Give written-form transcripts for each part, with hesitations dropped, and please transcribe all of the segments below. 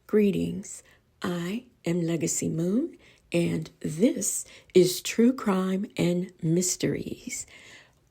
Greetings. I am Legacy Moon, and this is True Crime and Mysteries.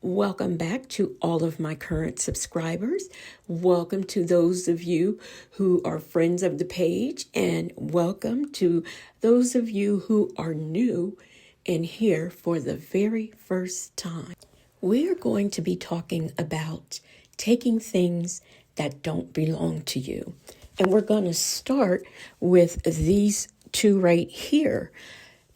Welcome back to all of my current subscribers. Welcome to those of you who are friends of the page, and welcome to those of you who are new and here for the very first time. We are going to be talking about taking things that don't belong to you. And we're going to start with these two right here.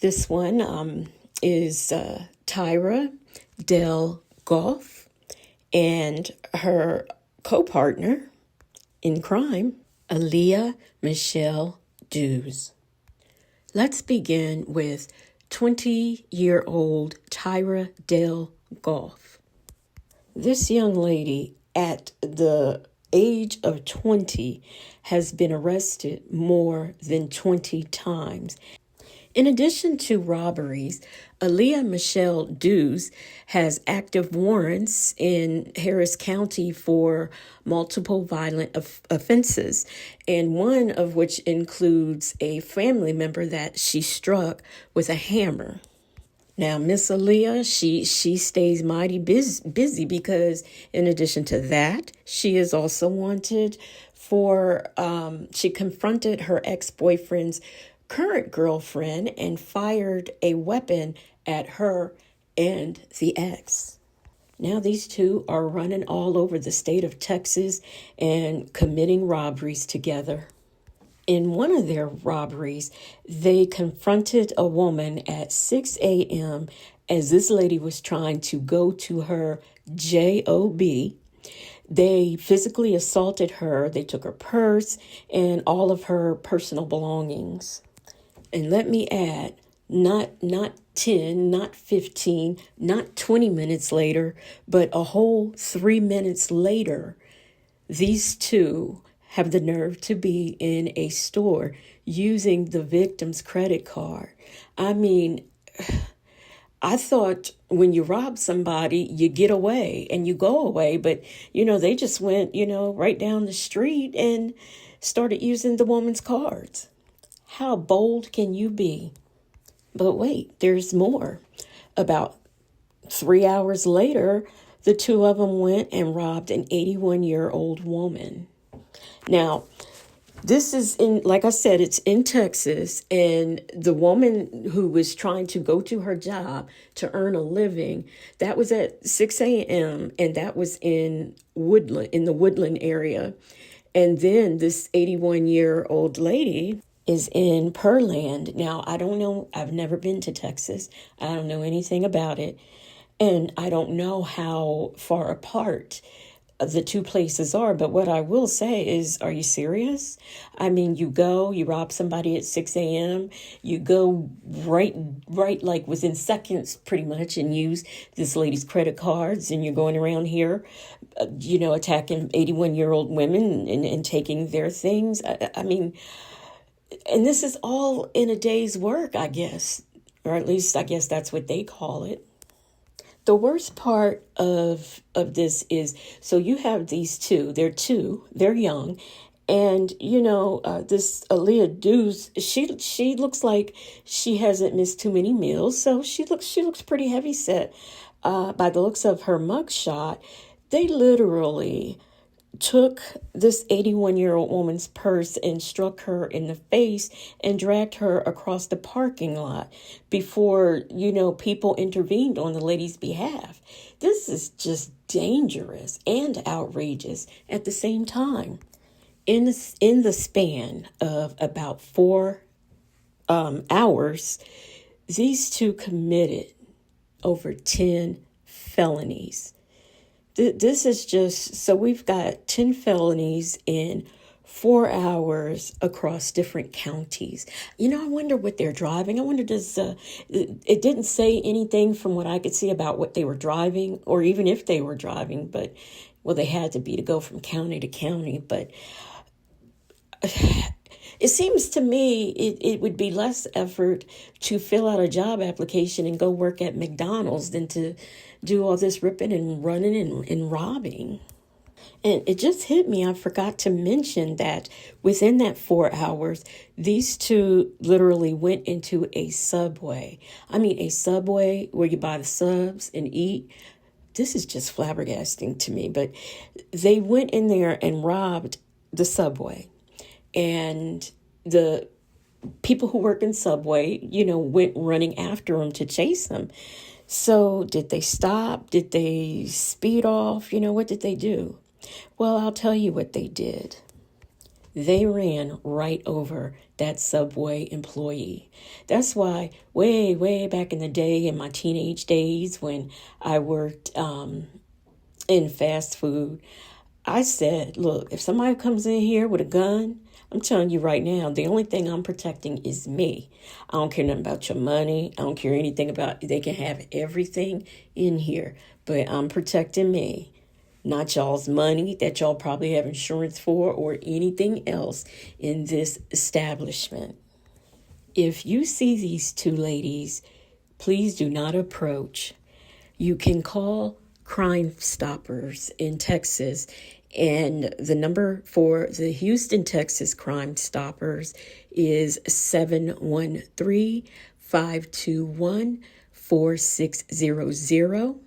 This one is Tyra Del Goff and her co-partner in crime, Aaliyah Michelle Dews. Let's begin with 20-year-old Tyra Del Goff. This young lady at the age of 20 has been arrested more than 20 times. In addition to robberies, Aaliyah Michelle Dews has active warrants in Harris County for multiple violent offenses, and one of which includes a family member that she struck with a hammer. Now, Miss Aaliyah, she stays mighty busy because in addition to that, she is also wanted for, she confronted her ex-boyfriend's current girlfriend and fired a weapon at her and the ex. Now these two are running all over the state of Texas and committing robberies together. In one of their robberies, they confronted a woman at 6 a.m. as this lady was trying to go to her job. They physically assaulted her. They took her purse and all of her personal belongings. And let me add, not 10, not 15, not 20 minutes later, but a whole 3 minutes later, these two have the nerve to be in a store using the victim's credit card. I mean, I thought when you rob somebody, you get away and you go away. But, they just went, right down the street and started using the woman's cards. How bold can you be? But wait, there's more. About 3 hours later, the two of them went and robbed an 81-year-old woman. Now, this is like I said, it's in Texas, and the woman who was trying to go to her job to earn a living, that was at 6 a.m., and that was in the Woodland area. And then this 81-year-old lady is in Pearland. Now, I don't know. I've never been to Texas. I don't know anything about it. And I don't know how far apart the two places are, but what I will say is, are you serious? I mean, you rob somebody at 6 a.m., you go right like within seconds pretty much and use this lady's credit cards, and you're going around here, attacking 81-year-old women and taking their things. I mean, and this is all in a day's work, I guess, or at least I guess that's what they call it. The worst part of this is, so you have these two, they're young, and, this Aaliyah Dews, she looks like she hasn't missed too many meals, so she looks pretty heavy set. By the looks of her mugshot, they literally took this 81-year-old woman's purse and struck her in the face and dragged her across the parking lot before, people intervened on the lady's behalf. This is just dangerous and outrageous at the same time. In the span of about 4 hours, these two committed over 10 felonies. This is just, so we've got 10 felonies in 4 hours across different counties. I wonder what they're driving. I wonder, it didn't say anything from what I could see about what they were driving, or even if they were driving, but, well, they had to be to go from county to county. But it seems to me it would be less effort to fill out a job application and go work at McDonald's than to do all this ripping and running and robbing. And it just hit me. I forgot to mention that within that 4 hours, these two literally went into a Subway. I mean, a Subway where you buy the subs and eat. This is just flabbergasting to me. But they went in there and robbed the Subway. And the people who work in Subway, went running after them to chase them. So did they stop? Did they speed off? What did they do? Well, I'll tell you what they did. They ran right over that Subway employee. That's why way, way back in the day, in my teenage days when I worked in fast food, I said, look, if somebody comes in here with a gun, I'm telling you right now, the only thing I'm protecting is me. I don't care nothing about your money. I don't care anything about, they can have everything in here, but I'm protecting me. Not y'all's money that y'all probably have insurance for or anything else in this establishment. If you see these two ladies, please do not approach. You can call Crime Stoppers in Texas, and the number for the Houston, Texas Crime Stoppers is 713-521-4600.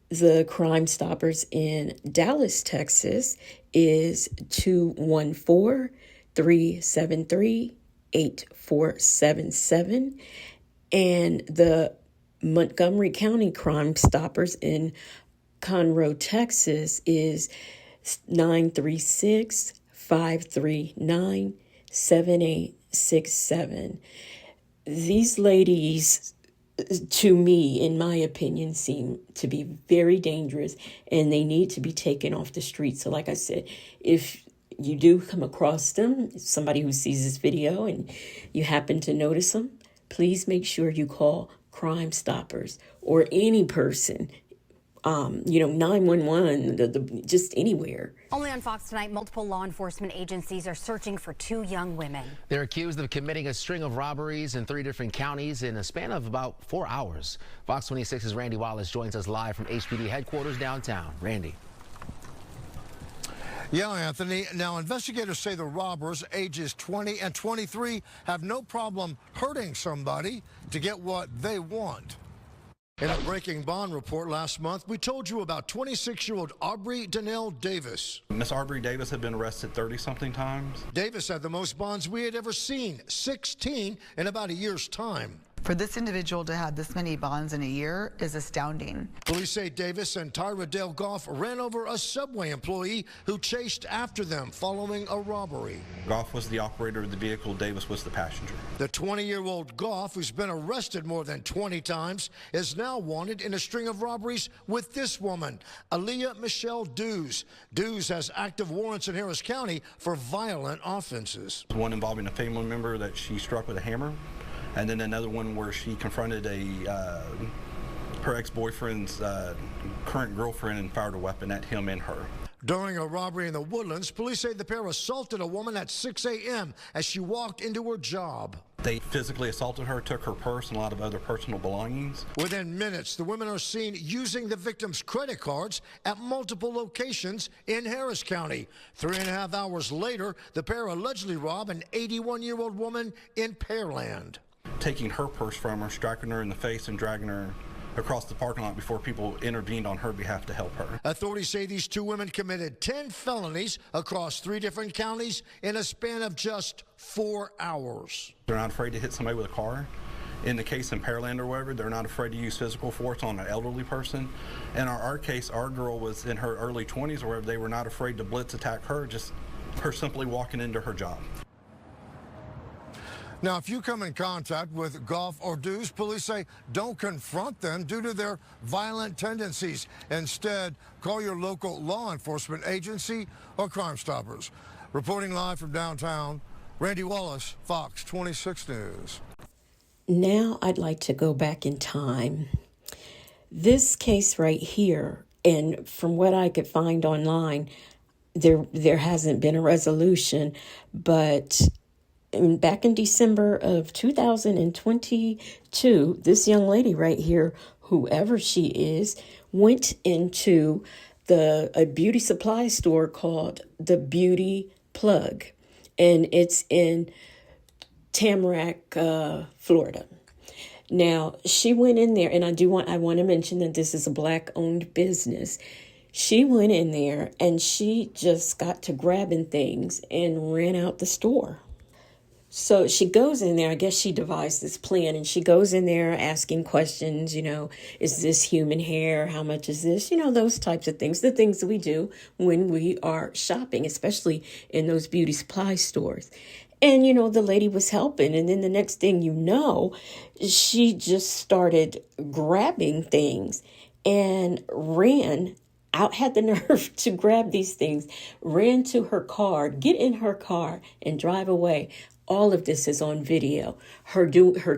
The Crime Stoppers in Dallas, Texas is 214-373-8477. And the Montgomery County Crime Stoppers in Conroe, Texas is 936-539-7867. These ladies, to me, in my opinion, seem to be very dangerous, and they need to be taken off the street. So like I said, if you do come across them, somebody who sees this video and you happen to notice them, please make sure you call Crime Stoppers or any person, 911, just anywhere. Only on Fox tonight, multiple law enforcement agencies are searching for two young women. They're accused of committing a string of robberies in 3 different counties in a span of about 4 hours. Fox 26's Randy Wallace joins us live from HPD headquarters downtown. Randy. Yeah, Anthony. Now, investigators say the robbers, ages 20 and 23, have no problem hurting somebody to get what they want. In a breaking bond report last month, we told you about 26-year-old Aubrey Donnell Davis. Miss Aubrey Davis had been arrested 30-something times. Davis had the most bonds we had ever seen, 16 in about a year's time. For this individual to have this many bonds in a year is astounding. Police say Davis and Tyra Dale Goff ran over a Subway employee who chased after them following a robbery. Goff was the operator of the vehicle. Davis was the passenger. The 20-year-old Goff, who's been arrested more than 20 times, is now wanted in a string of robberies with this woman, Aaliyah Michelle Dews. Dews has active warrants in Harris County for violent offenses. One involving a family member that she struck with a hammer, and then another one where she confronted her ex-boyfriend's current girlfriend and fired a weapon at him and her. During a robbery in the Woodlands, police say the pair assaulted a woman at 6 a.m. as she walked into her job. They physically assaulted her, took her purse and a lot of other personal belongings. Within minutes, the women are seen using the victim's credit cards at multiple locations in Harris County. 3.5 hours later, the pair allegedly robbed an 81-year-old woman in Pearland. Taking her purse from her, striking her in the face and dragging her across the parking lot before people intervened on her behalf to help her. Authorities say these two women committed 10 felonies across 3 different counties in a span of just 4 hours. They're not afraid to hit somebody with a car. In the case in Pearland or wherever, they're not afraid to use physical force on an elderly person. In our case, our girl was in her early 20s or wherever. They were not afraid to blitz attack her, just her simply walking into her job. Now, if you come in contact with Goff or Dews, police say don't confront them due to their violent tendencies. Instead, call your local law enforcement agency or Crime Stoppers. Reporting live from downtown, Randy Wallace, Fox 26 News. Now I'd like to go back in time. This case right here, and from what I could find online, there hasn't been a resolution, but back in December of 2022, this young lady right here, whoever she is, went into a beauty supply store called The Beauty Plug, and it's in Tamarack, Florida. Now, she went in there, and I want to mention that this is a Black-owned business. She went in there, and she just got to grabbing things and ran out the store. So she goes in there, I guess she devised this plan, and she goes in there asking questions, is this human hair? How much is this? Those types of things, the things that we do when we are shopping, especially in those beauty supply stores. And, the lady was helping. And then the next thing you know, she just started grabbing things and ran out, had the nerve to grab these things, ran to her car, get in her car and drive away. All of this is on video. Her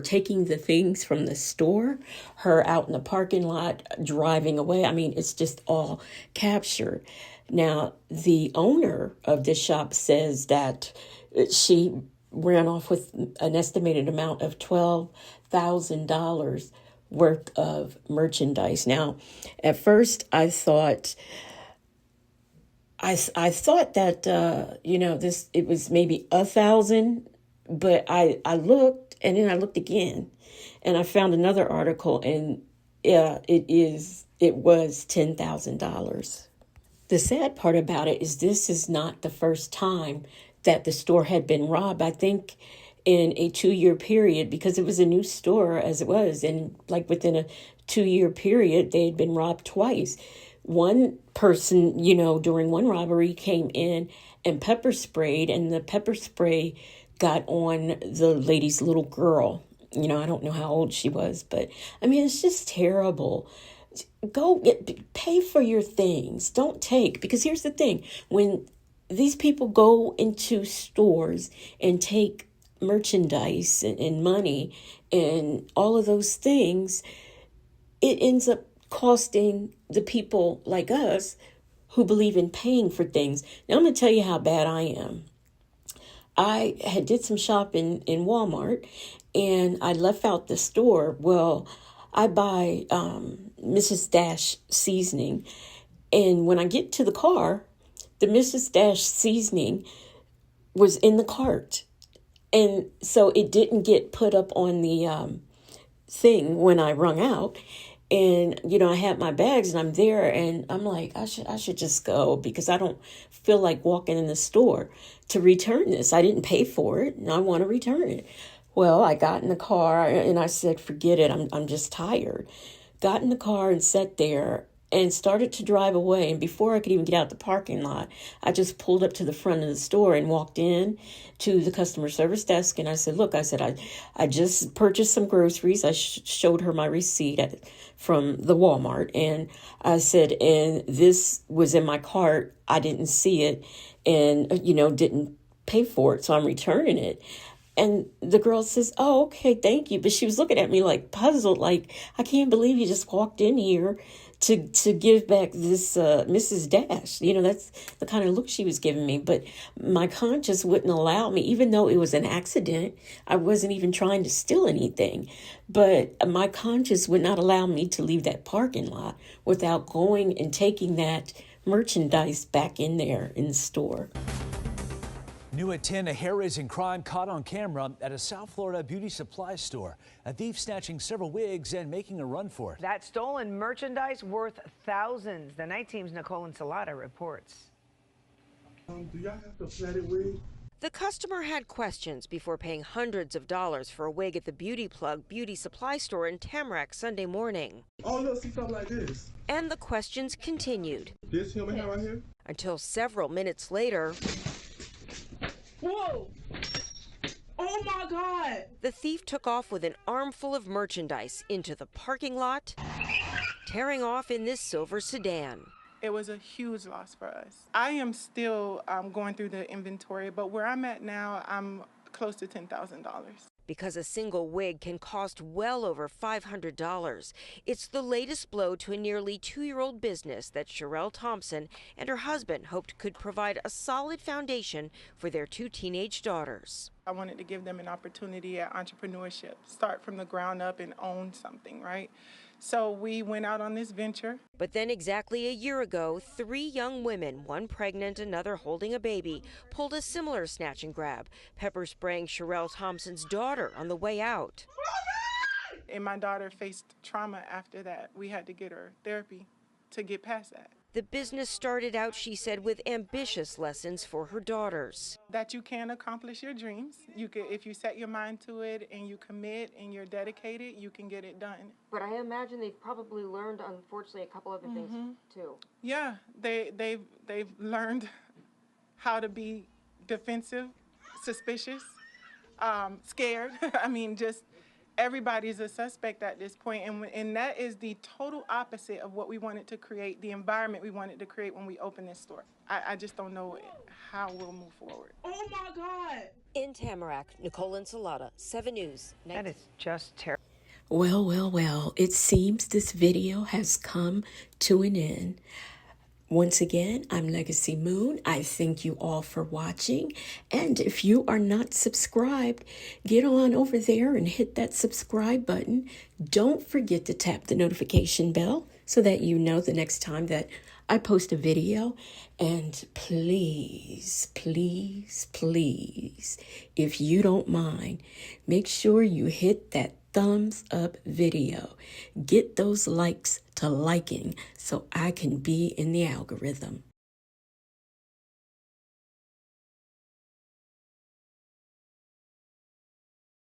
taking the things from the store, her out in the parking lot, driving away. I mean, it's just all captured. Now, the owner of this shop says that she ran off with an estimated amount of $12,000 worth of merchandise. Now, at first I thought that it was maybe 1,000, but I looked, and then I looked again, and I found another article, and it was $10,000. The sad part about it is this is not the first time that the store had been robbed. I think in a 2-year period, because it was a new store as it was, and like within a 2-year period, they had been robbed twice. One person, during one robbery came in and pepper sprayed, and the pepper spray got on the lady's little girl. I don't know how old she was, but I mean, it's just terrible. Pay for your things. Don't take, because here's the thing. When these people go into stores and take merchandise and money and all of those things, it ends up costing the people like us who believe in paying for things. Now, I'm going to tell you how bad I am. I did some shopping in Walmart, and I left out the store. Well, I buy Mrs. Dash seasoning, and when I get to the car, the Mrs. Dash seasoning was in the cart. And so it didn't get put up on the thing when I rung out. And, I had my bags, and I'm there, and I'm like, I should just go, because I don't feel like walking in the store to return this. I didn't pay for it, and I want to return it. Well, I got in the car, and I said, forget it. I'm just tired. Got in the car and sat there and started to drive away. And before I could even get out the parking lot, I just pulled up to the front of the store and walked in to the customer service desk. And I said, look, I just purchased some groceries. I showed her my receipt from the Walmart. And I said, and this was in my cart. I didn't see it and, didn't pay for it. So I'm returning it. And the girl says, oh, okay, thank you. But she was looking at me like puzzled, like, I can't believe you just walked in here to give back this Mrs. Dash. That's the kind of look she was giving me. But my conscience wouldn't allow me, even though it was an accident. I wasn't even trying to steal anything. But my conscience would not allow me to leave that parking lot without going and taking that merchandise back in there in the store. New at 10, a hair-raising crime caught on camera at a South Florida beauty supply store. A thief snatching several wigs and making a run for it. That stolen merchandise worth thousands. The night team's Nicole Ensalada reports. Do y'all have the platted wig? The customer had questions before paying hundreds of dollars for a wig at the Beauty Plug beauty supply store in Tamarack Sunday morning. Oh, look, see something like this. And the questions continued. This human hair right here? Until several minutes later. Whoa! Oh my God! The thief took off with an armful of merchandise into the parking lot, tearing off in this silver sedan. It was a huge loss for us. I am still going through the inventory, but where I'm at now, I'm close to $10,000. Because a single wig can cost well over $500. It's the latest blow to a nearly 2-year-old business that Sherelle Thompson and her husband hoped could provide a solid foundation for their 2 teenage daughters. I wanted to give them an opportunity at entrepreneurship, start from the ground up and own something, right? So we went out on this venture. But then exactly a year ago, 3 young women, one pregnant, another holding a baby, pulled a similar snatch and grab, pepper spraying Sherelle Thompson's daughter on the way out. And my daughter faced trauma after that. We had to get her therapy to get past that. The business started out, she said, with ambitious lessons for her daughters. That you can accomplish your dreams. You can, if you set your mind to it and you commit and you're dedicated, you can get it done. But I imagine they've probably learned, unfortunately, a couple other things too. Yeah, they've learned how to be defensive, suspicious, scared. I mean, just everybody's a suspect at this point, and that is the total opposite of what we wanted to create, the environment we wanted to create when we opened this store. I just don't know how we'll move forward. Oh my God! In Tamarack, Nicole Ensalada, 7 News. That is just terrible. Well, well, well, it seems this video has come to an end. Once again, I'm Legacy Moon. I thank you all for watching. And if you are not subscribed, get on over there and hit that subscribe button. Don't forget to tap the notification bell so that you know the next time that I post a video. And please, please, please, if you don't mind, make sure you hit that thumbs up video. Get those likes to liking so I can be in the algorithm.